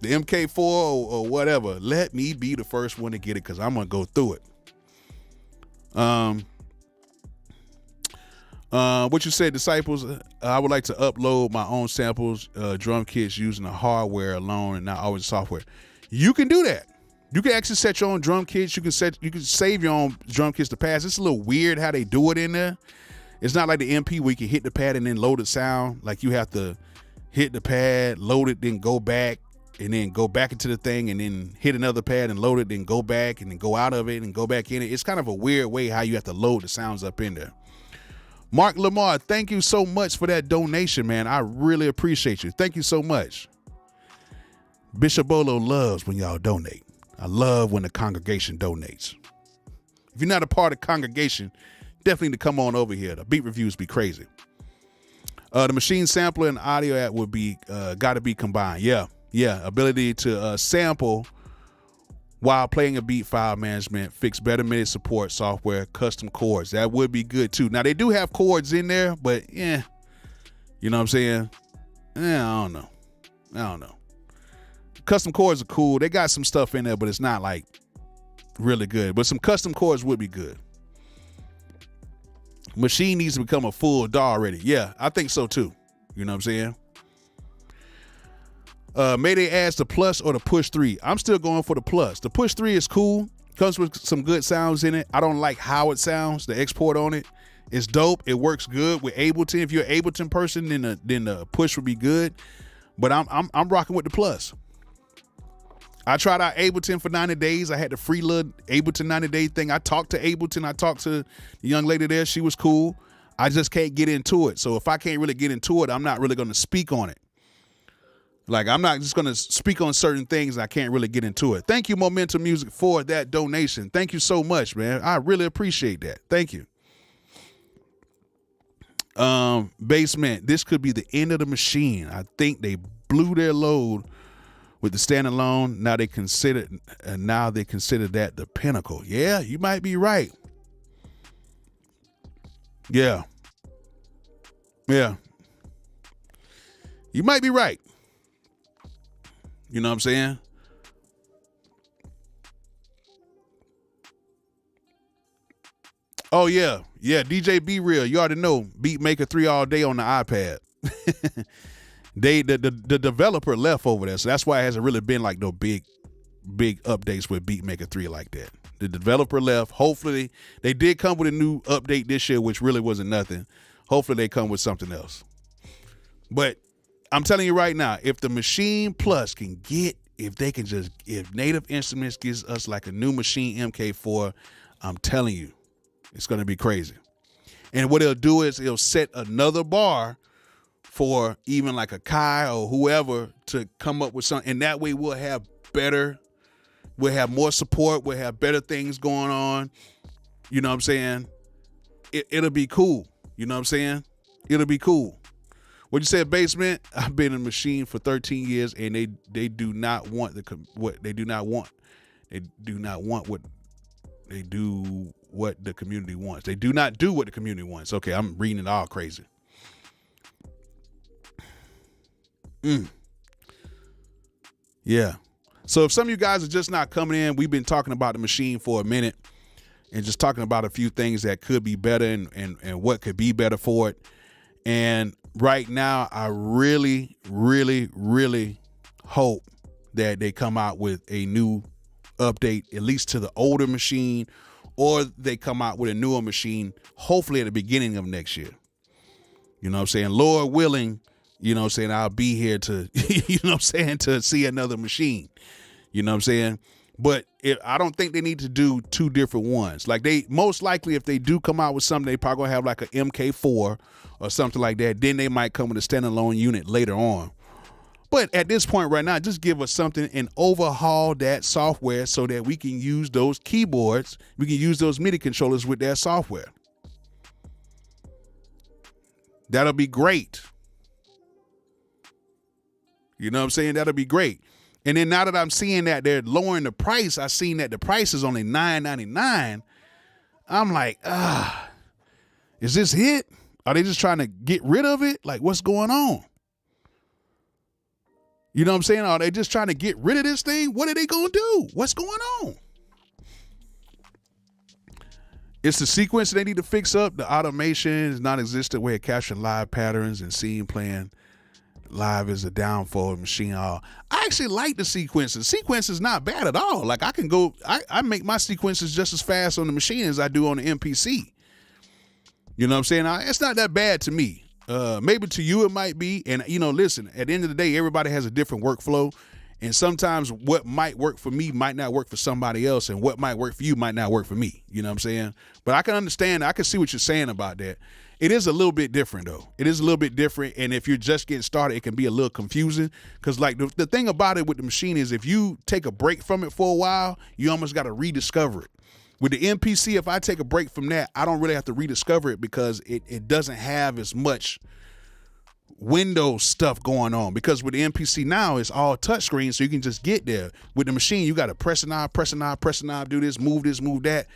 The MK4 or whatever, let me be the first one to get it, because I'm going to go through it. What you said, Disciples, I would like to upload my own samples, drum kits using the hardware alone and not always the software. You can do that. You can actually set your own drum kits. You can save your own drum kits to pass. It's a little weird how they do it in there. It's not like the MP where you can hit the pad and then load the sound. Like, you have to hit the pad, load it, then go back, and then go back into the thing, and then hit another pad and load it, then go back, and then go out of it and go back in it. It's kind of a weird way how you have to load the sounds up in there. Mark Lamar, thank you so much for that donation, man. I really appreciate you. Thank you so much. Bishop Bolo loves when y'all donate. I love when the congregation donates. If you're not a part of the congregation, definitely need to come on over here. The beat reviews be crazy. The Maschine sampler and audio app would be got to be combined. Yeah. Ability to sample while playing a beat, file management, fix better MIDI support software, custom chords. That would be good too. Now, they do have chords in there, but yeah, you know what I'm saying? I don't know. Custom chords are cool. They got some stuff in there, but it's not like really good. But some custom chords would be good. Machine needs to become a full DAW already. Yeah, I think so too. You know what I'm saying? May they ask the Plus or the Push 3? I'm still going for the Plus. The Push 3 is cool. Comes with some good sounds in it. I don't like how it sounds. The export on it is dope. It works good with Ableton. If you're an Ableton person, then the Push would be good. But I'm rocking with the Plus. I tried out Ableton for 90 days. I had the free little Ableton 90-day thing. I talked to Ableton. I talked to the young lady there. She was cool. I just can't get into it. So if I can't really get into it, I'm not really going to speak on it. Like, I'm not just going to speak on certain things. I can't really get into it. Thank you, Momentum Music, for that donation. Thank you so much, man. I really appreciate that. Thank you. Basement, this could be the end of the machine. I think they blew their load with the Standalone. Now they consider that the pinnacle. Yeah, you might be right. Yeah. You might be right. You know what I'm saying? Oh yeah. DJ Be Real. You already know Beatmaker 3 all day on the iPad. The developer left over there, so that's why it hasn't really been like no big updates with Beatmaker 3 like that. The developer left. Hopefully they did come with a new update this year, which really wasn't nothing. Hopefully they come with something else. But I'm telling you right now, if the Maschine Plus can get, if Native Instruments gives us like a new Maschine MK4, I'm telling you, it's going to be crazy. And what it'll do is it'll set another bar for even like a Kai or whoever to come up with something. And that way we'll have more support. We'll have better things going on. You know what I'm saying? It'll be cool. You know what I'm saying? It'll be cool. What you said, Basement? I've been in a machine for 13 years and they do not want what they do not want. They do not want what they do what the community wants. They do not do what the community wants. Okay, I'm reading it all crazy. Yeah. So if some of you guys are just not coming in, we've been talking about the machine for a minute and just talking about a few things that could be better and what could be better for it. And right now, I really, really, really hope that they come out with a new update, at least to the older machine, or they come out with a newer machine, hopefully at the beginning of next year. You know what I'm saying? Lord willing, you know what I'm saying, I'll be here to, you know what I'm saying, to see another machine. You know what I'm saying? But I don't think they need to do two different ones. Like, they most likely, if they do come out with something, they probably gonna have like a MK4 or something like that. Then they might come with a standalone unit later on. But at this point right now, just give us something and overhaul that software so that we can use those keyboards. We can use those MIDI controllers with that software. That'll be great. You know what I'm saying? That'll be great. And then now that I'm seeing that they're lowering the price, I've seen that the price is only $9.99. I'm like, is this it? Are they just trying to get rid of it? Like, what's going on? You know what I'm saying? Are they just trying to get rid of this thing? What are they going to do? What's going on? It's the sequence they need to fix up. The automation is non-existent where it captures live patterns and scene playing live is a downfall of machine. I actually like the sequences. Sequence is not bad at all. Like, I can go, I make my sequences just as fast on the machine as I do on the MPC. You know what I'm saying? It's not that bad to me. Maybe to you it might be. And, you know, listen, at the end of the day, everybody has a different workflow. And sometimes what might work for me might not work for somebody else. And what might work for you might not work for me. You know what I'm saying? But I can understand. I can see what you're saying about that. It is a little bit different, though. It is a little bit different. And if you're just getting started, it can be a little confusing. Because, like, the thing about it with the machine is if you take a break from it for a while, you almost got to rediscover it. With the MPC, if I take a break from that, I don't really have to rediscover it because it doesn't have as much Windows stuff going on. Because with the MPC now, it's all touchscreen, so you can just get there. With the machine, you got to press a knob, do this, move that.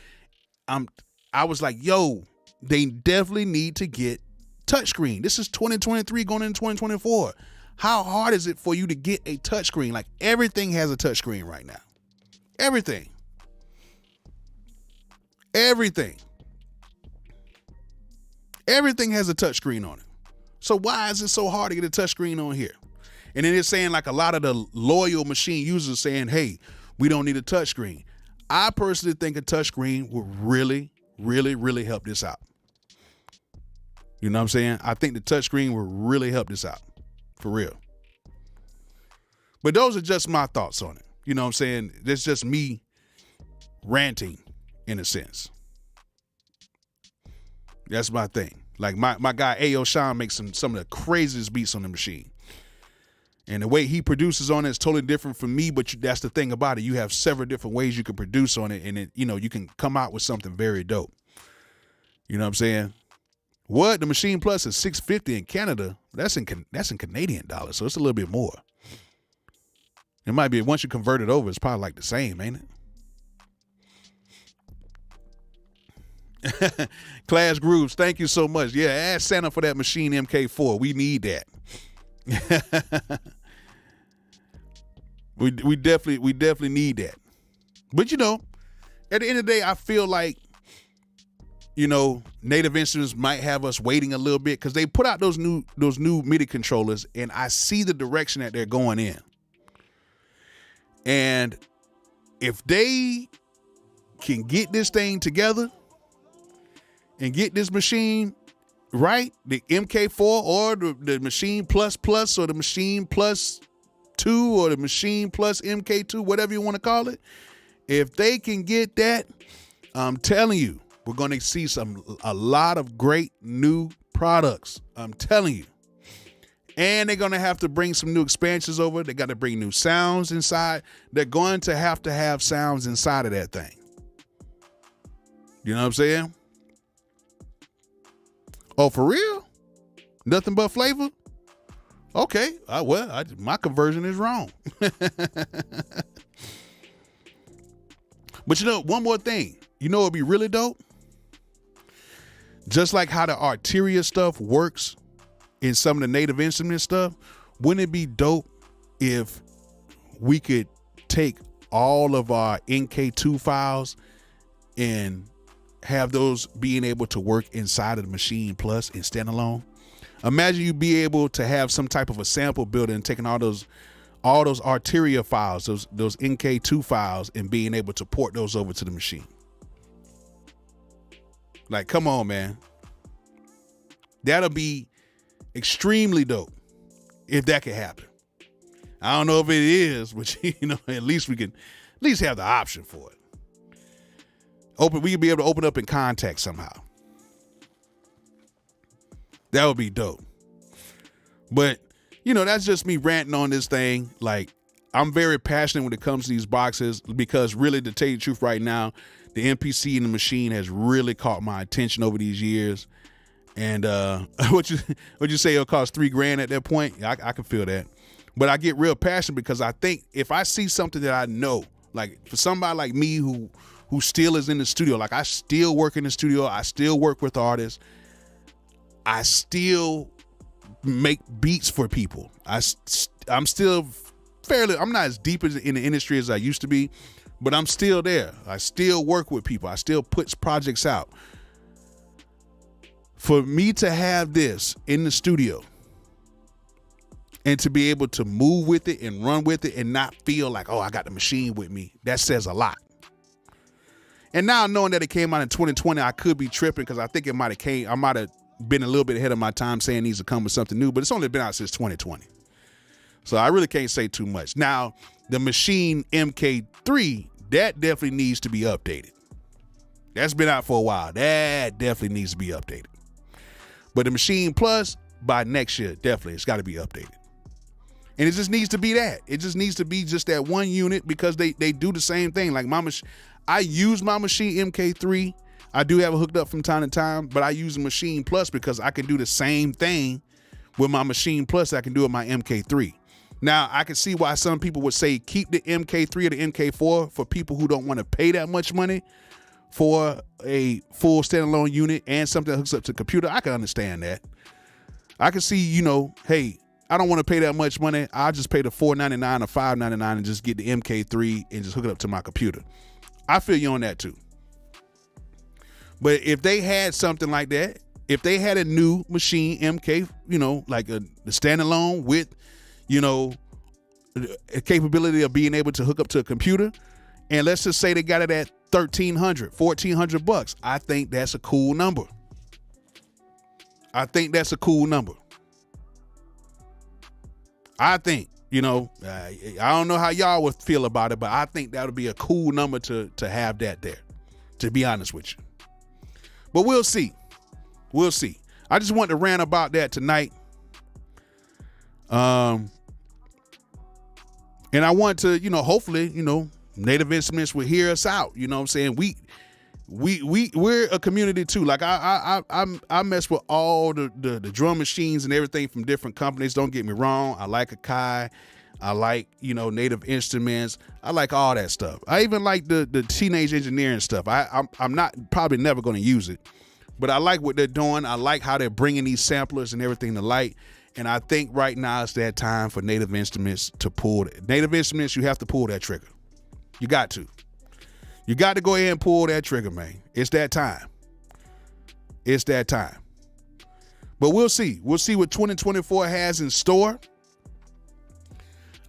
I was like, yo, they definitely need to get touchscreen. This is 2023 going into 2024. How hard is it for you to get a touchscreen? Like, everything has a touchscreen right now. Everything. Everything has a touchscreen on it. So why is it so hard to get a touchscreen on here? And then it's saying like a lot of the loyal machine users saying, hey, we don't need a touchscreen. I personally think a touchscreen would really, really, really help this out. You know what I'm saying? I think the touchscreen will really help this out. For real. But those are just my thoughts on it. You know what I'm saying? That's just me ranting in a sense. That's my thing. Like my guy Ayo Sean makes some of the craziest beats on the machine. And the way he produces on it is totally different from me, but that's the thing about it. You have several different ways you can produce on it, and it, you know, you can come out with something very dope. You know what I'm saying? What? The Maschine Plus is $650 in Canada. That's in Canadian dollars, so it's a little bit more. It might be, once you convert it over, it's probably like the same, ain't it? Class Grooves, thank you so much. Yeah, ask Santa for that Maschine MK4. We need that. we definitely need that. But you know, at the end of the day, I feel like, you know, Native Instruments might have us waiting a little bit because they put out those new MIDI controllers, and I see the direction that they're going in. And if they can get this thing together and get this machine right, the MK4 or the Maschine Plus Plus or the Maschine Plus 2 or the Maschine Plus MK2, whatever you want to call it, if they can get that, I'm telling you, we're going to see a lot of great new products. I'm telling you. And they're going to have to bring some new expansions over. They got to bring new sounds inside. They're going to have sounds inside of that thing. You know what I'm saying? Oh, for real? Nothing but flavor? Okay. My conversion is wrong. But you know, one more thing. You know what would be really dope? Just like how the Arteria stuff works in some of the Native Instruments stuff, wouldn't it be dope if we could take all of our NK2 files and have those being able to work inside of the Maschine Plus in Standalone? Imagine you be able to have some type of a sample builder and taking all those Arteria files, those NK2 files, and being able to port those over to the machine. Like, come on, man. That'll be extremely dope if that could happen. I don't know if it is, but you know, at least we can have the option for it. We could be able to open up in contact somehow. That would be dope. But you know, that's just me ranting on this thing. Like, I'm very passionate when it comes to these boxes because really, to tell you the truth right now, the MPC and the machine has really caught my attention over these years. And what you say, it'll cost $3,000 at that point? I can feel that. But I get real passionate because I think if I see something that I know, like for somebody like me who still is in the studio, like I still work in the studio, I still work with artists, I still make beats for people. I'm still I'm not as deep in the industry as I used to be, but I'm still there. I still work with people. I still put projects out. For me to have this in the studio and to be able to move with it and run with it and not feel like, oh, I got the machine with me, that says a lot. And now knowing that it came out in 2020, I could be tripping because I think I might have been a little bit ahead of my time saying it needs to come with something new, but it's only been out since 2020. So I really can't say too much. Now, the Maschine MK3, that definitely needs to be updated. That's been out for a while. That definitely needs to be updated. But the Maschine Plus, by next year, definitely, it's got to be updated. And it just needs to be that. It just needs to be just that one unit because they do the same thing. Like I use my Maschine MK3. I do have it hooked up from time to time, but I use the Maschine Plus because I can do the same thing with my Maschine Plus I can do with my MK3. Now, I can see why some people would say keep the MK3 or the MK4 for people who don't want to pay that much money for a full standalone unit and something that hooks up to the computer. I can understand that. I can see, you know, hey, I don't want to pay that much money. I'll just pay the $4.99 or $5.99 and just get the MK3 and just hook it up to my computer. I feel you on that too. But if they had something like that, if they had a new machine MK, like the Standalone with, a capability of being able to hook up to a computer, and let's just say they got it at $1,300, $1,400, I think that's a cool number. I think, I don't know how y'all would feel about it, but I think that would be a cool number to have that there, to be honest with you. But we'll see. I just want to rant about that tonight. And I want to, hopefully, Native Instruments will hear us out. You know what I'm saying? We're a community too. Like I mess with all the drum machines and everything from different companies. Don't get me wrong. I like Akai. I like, Native Instruments. I like all that stuff. I even like the Teenage Engineering stuff. I'm not probably never going to use it, but I like what they're doing. I like how they're bringing these samplers and everything to light. And I think right now it's that time for Native Instruments to pull. Native Instruments, you have to pull that trigger. You got to. You got to go ahead and pull that trigger, man. It's that time. But we'll see. We'll see what 2024 has in store.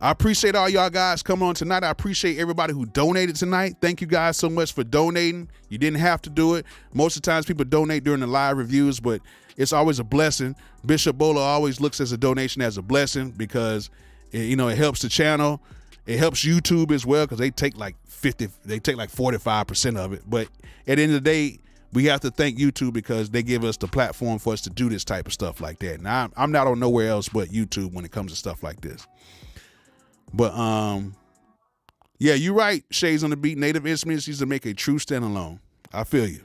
I appreciate all y'all guys coming on tonight. I appreciate everybody who donated tonight. Thank you guys so much for donating. You didn't have to do it. Most of the times people donate during the live reviews, but it's always a blessing. Bishop Bolo always looks at a donation as a blessing because, it helps the channel. It helps YouTube as well because they take like 45% of it. But at the end of the day, we have to thank YouTube because they give us the platform for us to do this type of stuff like that. Now, I'm not on nowhere else but YouTube when it comes to stuff like this. But, yeah, you're right, Shades on the Beat. Native Instruments used to make a true standalone. I feel you.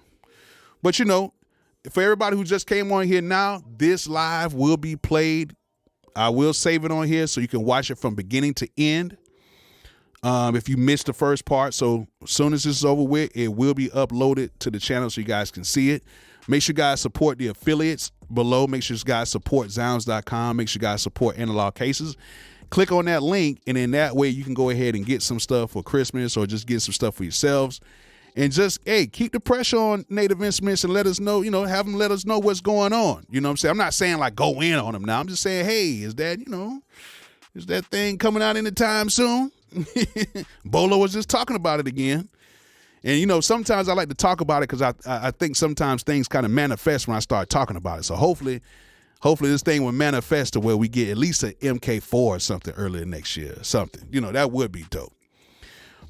But, for everybody who just came on here now, this live will be played. I will save it on here so you can watch it from beginning to end. If you missed the first part, so as soon as this is over with, it will be uploaded to the channel so you guys can see it. Make sure you guys support the affiliates below. Make sure you guys support Zounds.com. Make sure you guys support Analog Cases. Click on that link, and in that way you can go ahead and get some stuff for Christmas or just get some stuff for yourselves. And just, keep the pressure on Native Instruments and let us know, have them let us know what's going on. You know what I'm saying? I'm not saying like go in on them now. I'm just saying, hey, is that thing coming out anytime soon? Bolo was just talking about it again. And, sometimes I like to talk about it because I think sometimes things kind of manifest when I start talking about it. So hopefully this thing will manifest to where we get at least an MK4 or something earlier next year or something. That would be dope.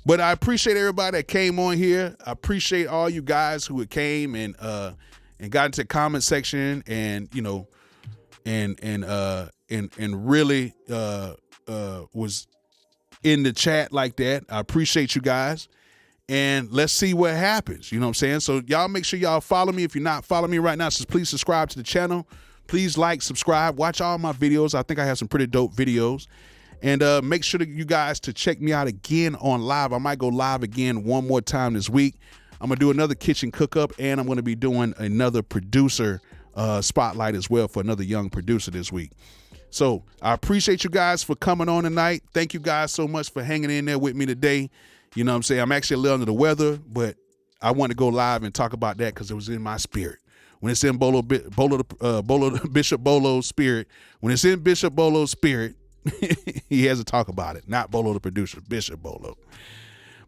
But I appreciate everybody that came on here. I appreciate all you guys who came and got into the comment section and really was in the chat like that. I appreciate you guys. And let's see what happens. You know what I'm saying? So y'all make sure y'all follow me. If you're not following me right now, so please subscribe to the channel. Please like, subscribe, watch all my videos. I think I have some pretty dope videos. And make sure that you guys to check me out again on live. I might go live again one more time this week. I'm going to do another kitchen cook-up, and I'm going to be doing another producer spotlight as well for another young producer this week. So I appreciate you guys for coming on tonight. Thank you guys so much for hanging in there with me today. You know what I'm saying? I'm actually a little under the weather, but I want to go live and talk about that because it was in my spirit. When it's in Bishop Bolo's spirit, when it's in Bishop Bolo's spirit, he has to talk about it, not Bolo the producer, Bishop Bolo.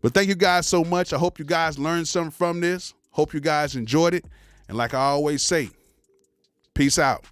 But thank you guys so much. I hope you guys learned something from this. Hope you guys enjoyed it. And like I always say, peace out.